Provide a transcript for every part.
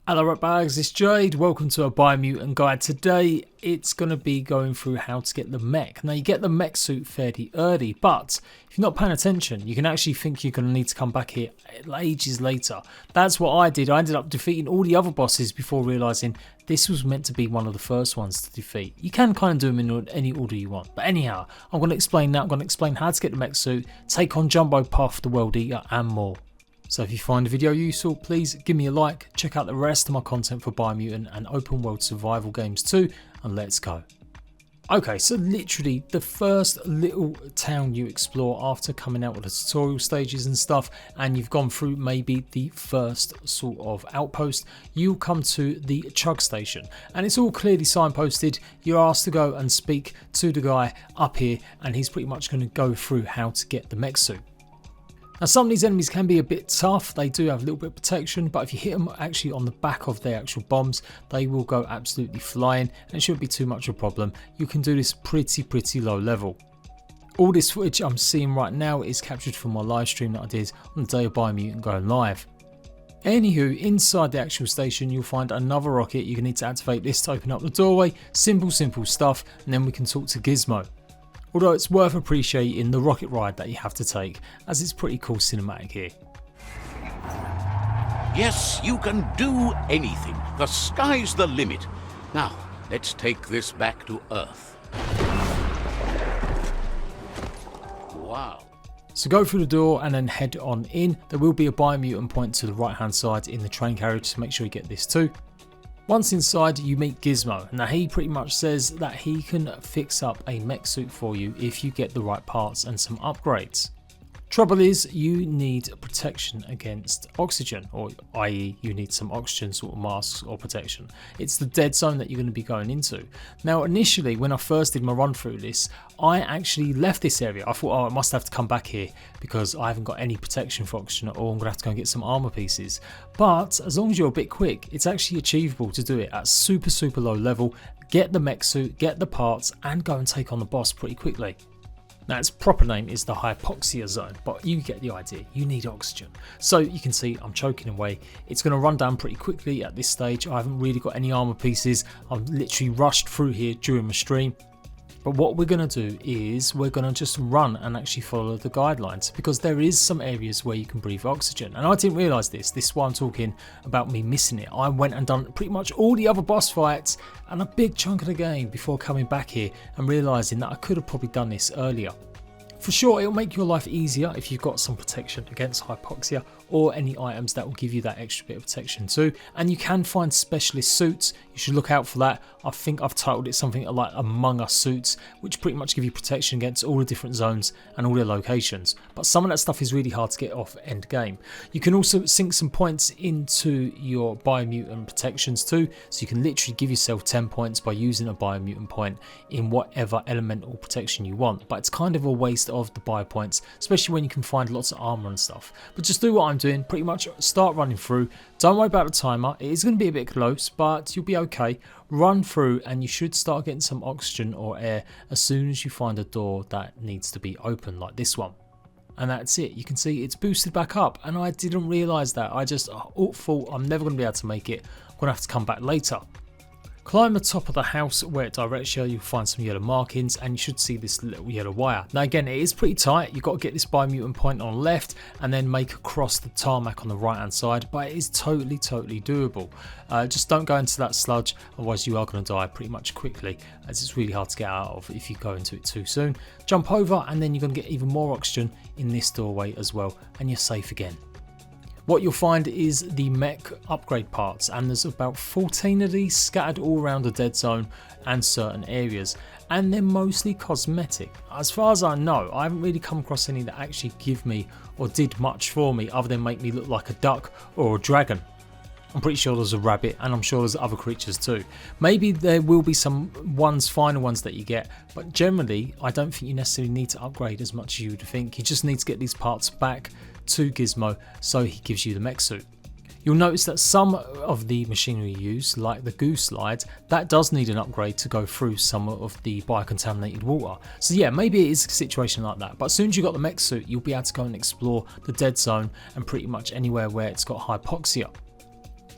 Hello Ratbags, it's Jade. Welcome to a BIOMUTANT guide. Today it's going to be going through how to get the mech. Now you get the mech suit fairly early, but if you're not paying attention you can actually think you're going to need to come back here ages later. That's what I did. I ended up defeating all the other bosses before realising this was meant to be one of the first ones to defeat. You can kind of do them in any order you want, but anyhow, I'm going to explain that. I'm going to explain how to get the mech suit, take on Jumbo Puff, the World Eater and more. So if you find the video useful, please give me a like, check out the rest of my content for BIOMUTANT and open world survival games too, and let's go. Okay, so literally the first little town you explore after coming out with the tutorial stages and stuff, and you've gone through maybe the first sort of outpost, you'll come to the chug station, and it's all clearly signposted. You're asked to go and speak to the guy up here, and he's pretty much going to go through how to get the mech suit. Now some of these enemies can be a bit tough, they do have a little bit of protection, but if you hit them actually on the back of their actual bombs, they will go absolutely flying and it shouldn't be too much of a problem. You can do this pretty low level. All this footage I'm seeing right now is captured from my live stream that I did on the day of BIOMUTANT going live. Anywho, inside the actual station you'll find another rocket. You need to activate this to open up the doorway. Simple stuff, and then we can talk to Gizmo. Although it's worth appreciating the rocket ride that you have to take, as it's pretty cool cinematic here. Yes, you can do anything. The sky's the limit. Now, let's take this back to Earth. Wow. So go through the door and then head on in. There will be a BIOMUTANT point to the right hand side in the train carriage, so make sure you get this too. Once inside you meet Gizmo. Now he pretty much says that he can fix up a mech suit for you if you get the right parts and some upgrades. Trouble is you need protection against oxygen, or i.e. you need some oxygen sort of masks or protection. It's the dead zone that you're going to be going into. Now initially when I first did my run through this, I actually left this area. I thought, oh, I must have to come back here because I haven't got any protection for oxygen at all. I'm going to have to go and get some armor pieces. But as long as you're a bit quick, it's actually achievable to do it at super low level, get the mech suit, get the parts and go and take on the boss pretty quickly. Now its proper name is the Hypoxia Zone, but you get the idea, you need oxygen. So you can see I'm choking away. It's going to run down pretty quickly at this stage. I haven't really got any armor pieces. I'm literally rushed through here during my stream. But what we're going to do is we're going to just run and actually follow the guidelines, because there is some areas where you can breathe oxygen. And I didn't realise this. This is why I'm talking about me missing it. I went and done pretty much all the other boss fights and a big chunk of the game before coming back here and realising that I could have probably done this earlier. For sure, it'll make your life easier if you've got some protection against hypoxia or any items that will give you that extra bit of protection too. And you can find specialist suits. You should look out for that. I think I've titled it something like Among Us suits, which pretty much give you protection against all the different zones and all their locations. But some of that stuff is really hard to get off end game. You can also sink some points into your BIOMUTANT protections too. So you can literally give yourself 10 points by using a BIOMUTANT point in whatever elemental protection you want. But it's kind of a waste of the bio points, especially when you can find lots of armor and stuff. But just do what I'm doing, pretty much start running through. Don't worry about the timer, it is going to be a bit close, but you'll be okay. Run through and you should start getting some oxygen or air as soon as you find a door that needs to be open, like this one. And that's it. You can see it's boosted back up, and I didn't realise that. I just thought I'm never going to be able to make it. I'm going to have to come back later. Climb the top of the house where it directs you. You'll find some yellow markings and you should see this little yellow wire. Now again, it is pretty tight. You've got to get this BIOMUTANT point on the left and then make across the tarmac on the right hand side, but it is totally doable. Just don't go into that sludge, otherwise you are going to die pretty much quickly, as it's really hard to get out of if you go into it too soon. Jump over and then you're going to get even more oxygen in this doorway as well, and you're safe again. What you'll find is the mech upgrade parts, and there's about 14 of these scattered all around the dead zone and certain areas, and they're mostly cosmetic. As far as I know, I haven't really come across any that actually give me or did much for me other than make me look like a duck or a dragon. I'm pretty sure there's a rabbit, and I'm sure there's other creatures too. Maybe there will be some final ones that you get, but generally I don't think you necessarily need to upgrade as much as you would think. You just need to get these parts back to Gizmo so he gives you the mech suit. You'll notice that some of the machinery you use, like the goo slide, that does need an upgrade to go through some of the biocontaminated water. So yeah, maybe it is a situation like that, but as soon as you've got the mech suit, you'll be able to go and explore the dead zone and pretty much anywhere where it's got hypoxia.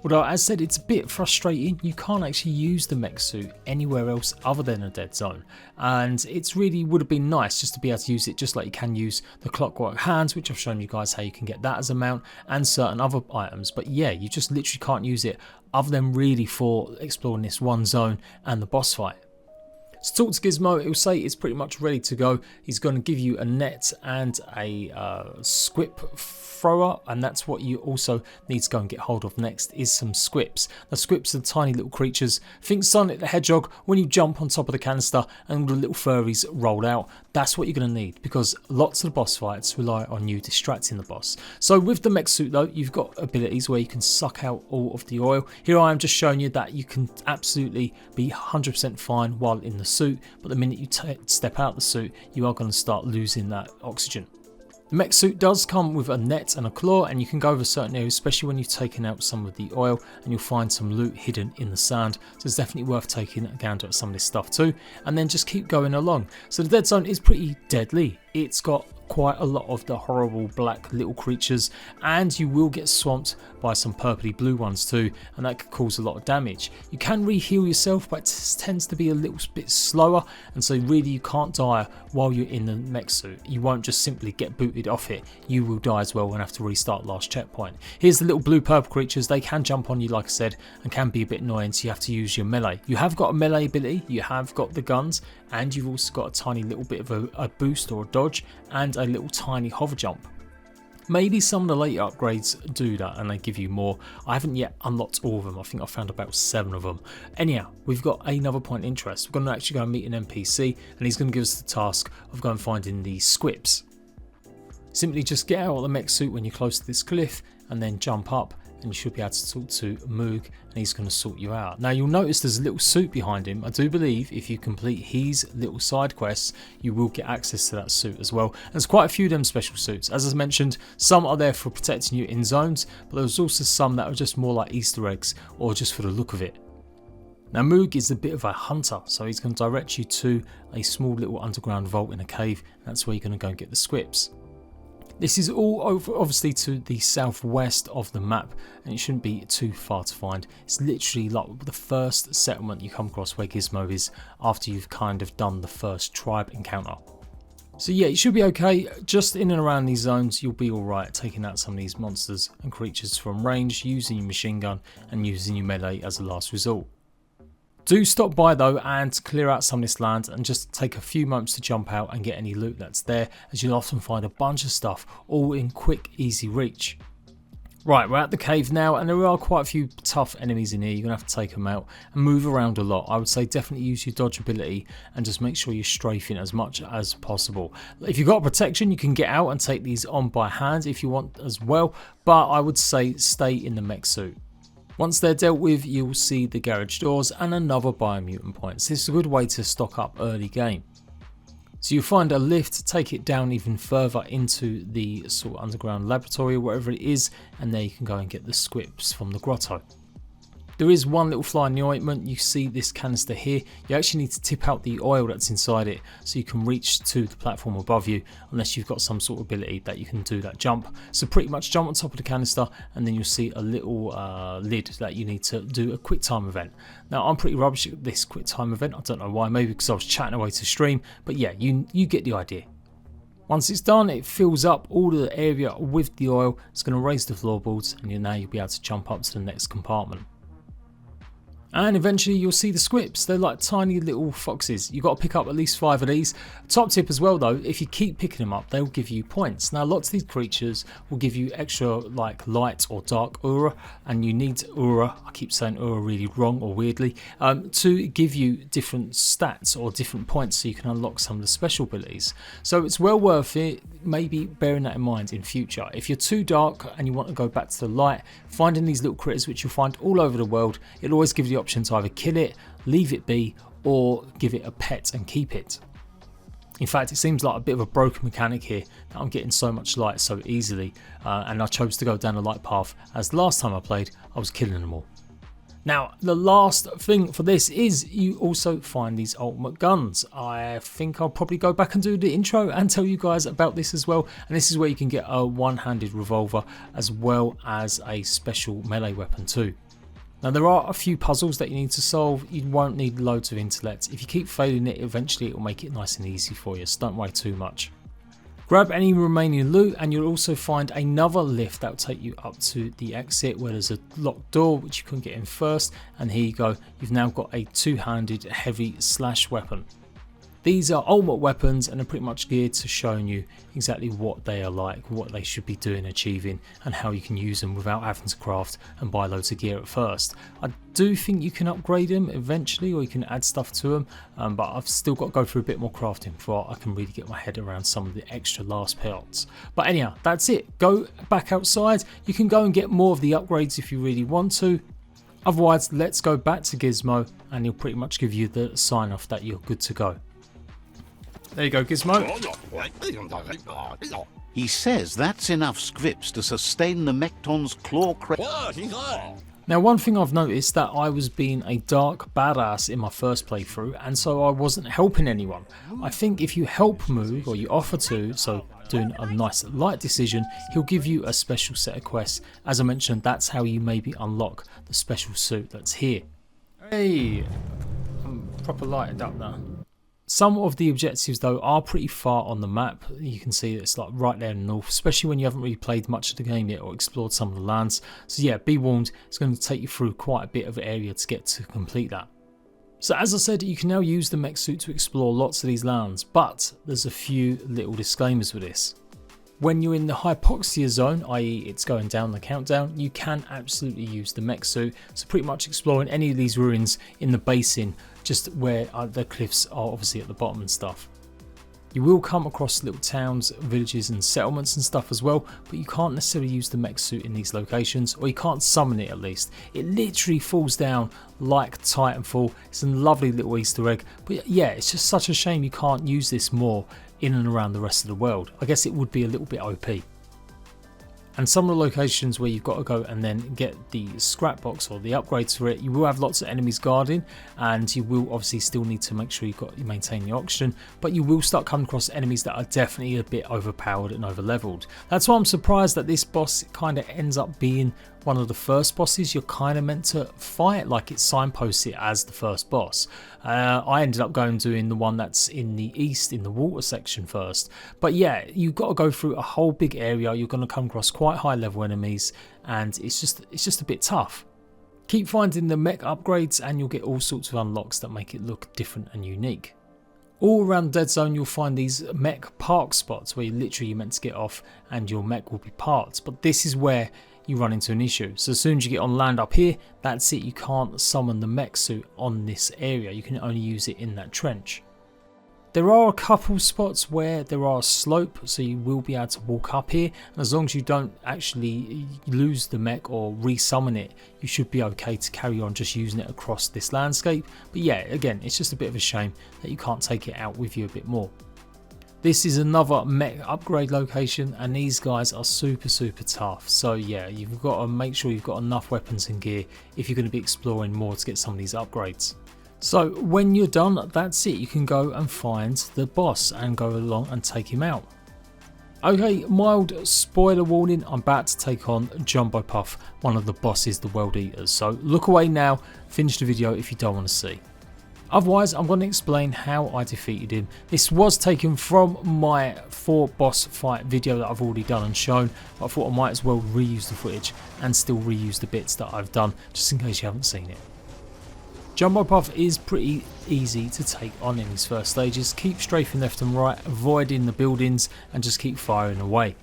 Although as said, it's a bit frustrating, you can't actually use the mech suit anywhere else other than a dead zone, and it's really would have been nice just to be able to use it just like you can use the clockwork hands, which I've shown you guys how you can get that as a mount, and certain other items. But yeah, you just literally can't use it other than really for exploring this one zone and the boss fight. So talk to Gizmo, he'll say it's pretty much ready to go. He's going to give you a net and a squip thrower, and that's what you also need to go and get hold of next is some squips. The squips are tiny little creatures. Think Sonic the Hedgehog when you jump on top of the canister and the little furries roll out. That's what you're going to need, because lots of the boss fights rely on you distracting the boss. So with the mech suit though, you've got abilities where you can suck out all of the oil. Here I am just showing you that you can absolutely be 100% fine while in the suit, but the minute you step out the suit, you are going to start losing that oxygen. The mech suit does come with a net and a claw, and you can go over certain areas, especially when you've taken out some of the oil, and you'll find some loot hidden in the sand. So it's definitely worth taking a gander at some of this stuff too, and then just keep going along. So the dead zone is pretty deadly. It's got quite a lot of the horrible black little creatures, and you will get swamped by some purpley blue ones too, and that could cause a lot of damage. You can re-heal yourself, but it tends to be a little bit slower, and so really you can't die while you're in the mech suit. You won't just simply get booted off it, you will die as well and have to restart last checkpoint. Here's the little blue purple creatures. They can jump on you like I said, and can be a bit annoying, so you have to use your melee. You have got a melee ability, you have got the guns, and you've also got a tiny little bit of a boost or a dodge and a little tiny hover jump. Maybe some of the later upgrades do that and they give you more. I haven't yet unlocked all of them. I think I found about 7 of them. Anyhow, we've got another point of interest. We're going to actually go and meet an NPC, and he's going to give us the task of going and finding these squips. Simply just get out of the mech suit when you're close to this cliff and then jump up, and you should be able to talk to Moog, and he's going to sort you out. Now you'll notice there's a little suit behind him. I do believe if you complete his little side quests, you will get access to that suit as well. There's quite a few of them special suits. As I mentioned, some are there for protecting you in zones, but there's also some that are just more like Easter eggs or just for the look of it. Now Moog is a bit of a hunter, so he's going to direct you to a small little underground vault in a cave. That's where you're going to go and get the squips. This is all over obviously to the southwest of the map, and it shouldn't be too far to find. It's literally like the first settlement you come across where Gizmo is after you've kind of done the first tribe encounter. So yeah, it should be okay. Just in and around these zones you'll be alright, taking out some of these monsters and creatures from range, using your machine gun and using your melee as a last resort. Do stop by though and clear out some of this land, and just take a few moments to jump out and get any loot that's there, as you'll often find a bunch of stuff all in quick easy reach. Right, we're at the cave now, and there are quite a few tough enemies in here. You're going to have to take them out and move around a lot. I would say definitely use your dodge ability and just make sure you're strafing as much as possible. If you've got protection, you can get out and take these on by hand if you want as well, but I would say stay in the mech suit. Once they're dealt with, you'll see the garage doors and another biomutant point. So this is a good way to stock up early game. So you'll find a lift, take it down even further into the sort of underground laboratory or whatever it is, and there you can go and get the squips from the grotto. There is one little fly in the ointment. You see this canister here. You actually need to tip out the oil that's inside it so you can reach to the platform above you, unless you've got some sort of ability that you can do that jump. So pretty much jump on top of the canister, and then you'll see a little lid that you need to do a quick time event. Now I'm pretty rubbish at this quick time event. I don't know why, maybe because I was chatting away to stream, but yeah, you get the idea. Once it's done, it fills up all of the area with the oil. It's going to raise the floorboards, and now you'll be able to jump up to the next compartment. And eventually you'll see the squips. They're like tiny little foxes. You've got to pick up at least 5 of these. Top tip as well though, if you keep picking them up, they'll give you points. Now lots of these creatures will give you extra like light or dark aura, and you need aura, I keep saying aura really wrong or weirdly, to give you different stats or different points so you can unlock some of the special abilities. So it's well worth it, maybe bearing that in mind in future. If you're too dark and you want to go back to the light, finding these little critters which you'll find all over the world, it'll always give you the option to either kill it, leave it be, or give it a pet and keep it. In fact, it seems like a bit of a broken mechanic here that I'm getting so much light so easily, and I chose to go down the light path, as the last time I played I was killing them all. Now the last thing for this is you also find these ultimate guns. I think I'll probably go back and do the intro and tell you guys about this as well, and this is where you can get a one-handed revolver as well as a special melee weapon too. Now there are a few puzzles that you need to solve. You won't need loads of intellect. If you keep failing it, eventually it will make it nice and easy for you, so don't worry too much. Grab any remaining loot and you'll also find another lift that will take you up to the exit where there's a locked door which you couldn't get in first, and here you go, you've now got a two-handed heavy slash weapon. These are ultimate weapons and are pretty much geared to showing you exactly what they are like, what they should be doing, achieving, and how you can use them without having to craft and buy loads of gear at first. I do think you can upgrade them eventually, or you can add stuff to them, but I've still got to go through a bit more crafting before I can really get my head around some of the extra last parts. But anyhow, that's it. Go back outside. You can go and get more of the upgrades if you really want to. Otherwise, let's go back to Gizmo and he'll pretty much give you the sign off that you're good to go. There you go, Gizmo. He says that's enough scripts to sustain the Mekton's claw crate. Now, one thing I've noticed that I was being a dark badass in my first playthrough, and so I wasn't helping anyone. I think if you help Moog, or you offer to, so doing a nice light decision, he'll give you a special set of quests. As I mentioned, that's how you maybe unlock the special suit that's here. Hey, I'm proper lighted up now. Some of the objectives though are pretty far on the map. You can see it's like right there in the north, especially when you haven't really played much of the game yet or explored some of the lands. So yeah, be warned, it's going to take you through quite a bit of area to get to complete that. So as I said, you can now use the mech suit to explore lots of these lands, but there's a few little disclaimers with this. When you're in the Hypoxia Zone, i.e. it's going down the countdown, you can absolutely use the mech suit, so pretty much exploring any of these ruins in the basin, just where the cliffs are obviously at the bottom and stuff. You will come across little towns, villages and settlements and stuff as well, but you can't necessarily use the mech suit in these locations, or you can't summon it at least. It literally falls down like Titanfall. It's a lovely little Easter egg, but yeah, it's just such a shame you can't use this more in and around the rest of the world. I guess it would be a little bit OP. And some of the locations where you've got to go and then get the scrap box or the upgrades for it, you will have lots of enemies guarding, and you will obviously still need to make sure you maintain the oxygen, but you will start coming across enemies that are definitely a bit overpowered and over leveled. That's why I'm surprised that this boss kind of ends up being one of the first bosses you're kind of meant to fight, like it signposts it as the first boss. I ended up going doing the one that's in the east in the water section first, but yeah, you've got to go through a whole big area. You're going to come across quite high level enemies, and it's just a bit tough. Keep finding the mech upgrades and you'll get all sorts of unlocks that make it look different and unique. All around the dead zone you'll find these mech park spots where you're literally meant to get off and your mech will be parked, but this is where you run into an issue. So as soon as you get on land up here, that's it, you can't summon the mech suit on this area, you can only use it in that trench. There are a couple spots where there are a slope, so you will be able to walk up here, and as long as you don't actually lose the mech or resummon it, you should be okay to carry on just using it across this landscape. But yeah, again, it's just a bit of a shame that you can't take it out with you a bit more. This is another mech upgrade location, and these guys are super tough, so yeah, you've got to make sure you've got enough weapons and gear if you're going to be exploring more to get some of these upgrades. So when you're done, that's it, you can go and find the boss and go along and take him out. Okay, mild spoiler warning, I'm about to take on Jumbo Puff, one of the bosses, the World Eaters, so look away now, finish the video if you don't want to see. Otherwise, I'm going to explain how I defeated him. This was taken from my 4 boss fight video that I've already done and shown, but I thought I might as well reuse the footage and still reuse the bits that I've done, just in case you haven't seen it. Jumbo Puff is pretty easy to take on in his first stages. Keep strafing left and right, avoiding the buildings, and just keep firing away.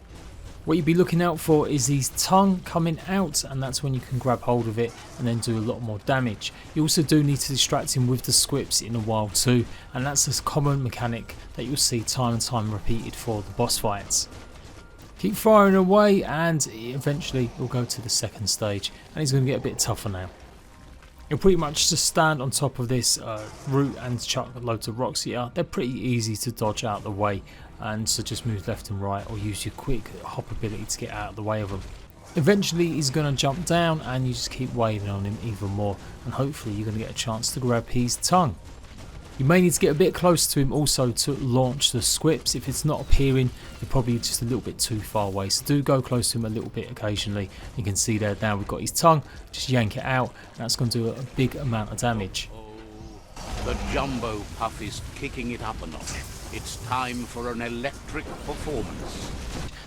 What you'd be looking out for is his tongue coming out, and that's when you can grab hold of it and then do a lot more damage. You also do need to distract him with the squips in a while too, and that's a common mechanic that you'll see time and time repeated for the boss fights. Keep firing away and eventually we'll go to the second stage, and he's going to get a bit tougher now. You'll pretty much just stand on top of this root and chuck loads of rocks here. They're pretty easy to dodge out of the way, and so just move left and right or use your quick hop ability to get out of the way of them. Eventually he's going to jump down and you just keep waiting on him even more, and hopefully you're going to get a chance to grab his tongue. You may need to get a bit close to him also to launch the squips. If it's not appearing, you're probably just a little bit too far away. So do go close to him a little bit occasionally. You can see there now we've got his tongue. Just yank it out. That's going to do a big amount of damage. The jumbo puff is kicking it up a notch. It's time for an electric performance.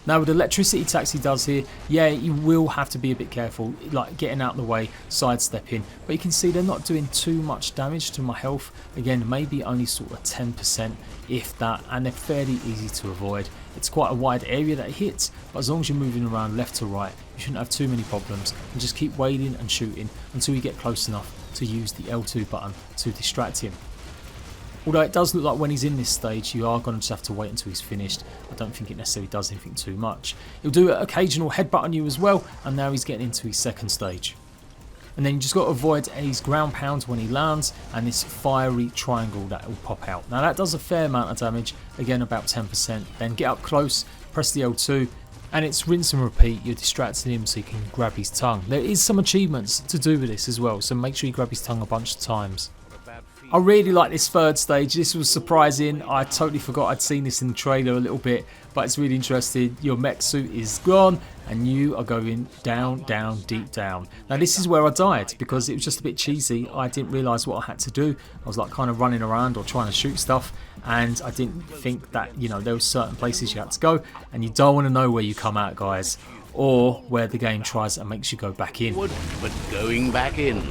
Now with electricity attacks he does here, yeah, you will have to be a bit careful, like getting out of the way, sidestepping. But you can see they're not doing too much damage to my health. Again, maybe only sort of 10%, if that, and they're fairly easy to avoid. It's quite a wide area that it hits, but as long as you're moving around left to right, you shouldn't have too many problems. And just keep waiting and shooting until you get close enough to use the L2 button to distract him. Although it does look like when he's in this stage, you are going to just have to wait until he's finished. I don't think it necessarily does anything too much. He'll do an occasional headbutt on you as well, and now he's getting into his second stage. And then you just got to avoid his ground pounds when he lands, and this fiery triangle that will pop out. Now that does a fair amount of damage, again about 10%. Then get up close, press the L2, and it's rinse and repeat. You're distracting him so you can grab his tongue. There is some achievements to do with this as well, so make sure you grab his tongue a bunch of times. I really like this third stage. This was surprising. I totally forgot I'd seen this in the trailer a little bit, but it's really interesting. Your mech suit is gone and you are going down, down, deep down. Now this is where I died because it was just a bit cheesy. I didn't realise what I had to do. I was like kind of running around or trying to shoot stuff, and I didn't think that, you know, there were certain places you had to go, and you don't want to know where you come out, guys, or where the game tries and makes you go back in. But going back in.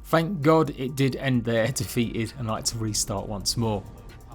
Thank God it did end there, defeated, and I like to restart once more.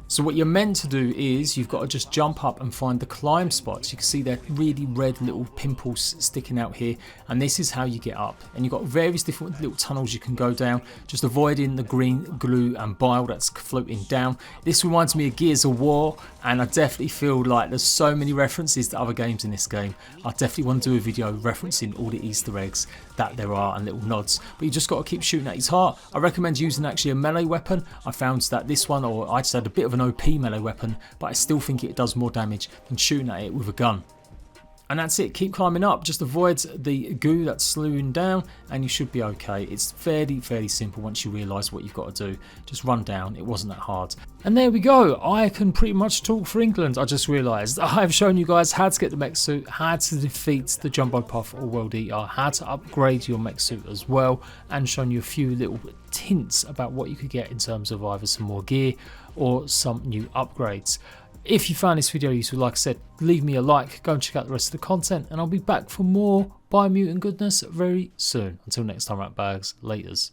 So what you're meant to do is you've got to just jump up and find the climb spots. You can see they're really red little pimples sticking out here, and this is how you get up. And you've got various different little tunnels you can go down, just avoiding the green glue and bile that's floating down. This reminds me of Gears of War, and I definitely feel like there's so many references to other games in this game. I definitely want to do a video referencing all the Easter eggs that there are and little nods, but you just got to keep shooting at his heart. I recommend using actually a melee weapon. I found that this one, or I just had a bit of an OP melee weapon, but I still think it does more damage than shooting at it with a gun. And that's it, keep climbing up, just avoid the goo that's slewing down and you should be okay. It's fairly simple once you realise what you've got to do. Just run down, it wasn't that hard. And there we go, I can pretty much talk for England. I just realised I've shown you guys how to get the mech suit, how to defeat the Jumbo Puff or World Eater, how to upgrade your mech suit as well, and shown you a few little hints about what you could get in terms of either some more gear or some new upgrades. If you found this video useful, like I said, leave me a like, go and check out the rest of the content, and I'll be back for more Biomutant goodness very soon. Until next time, rat bags, laters.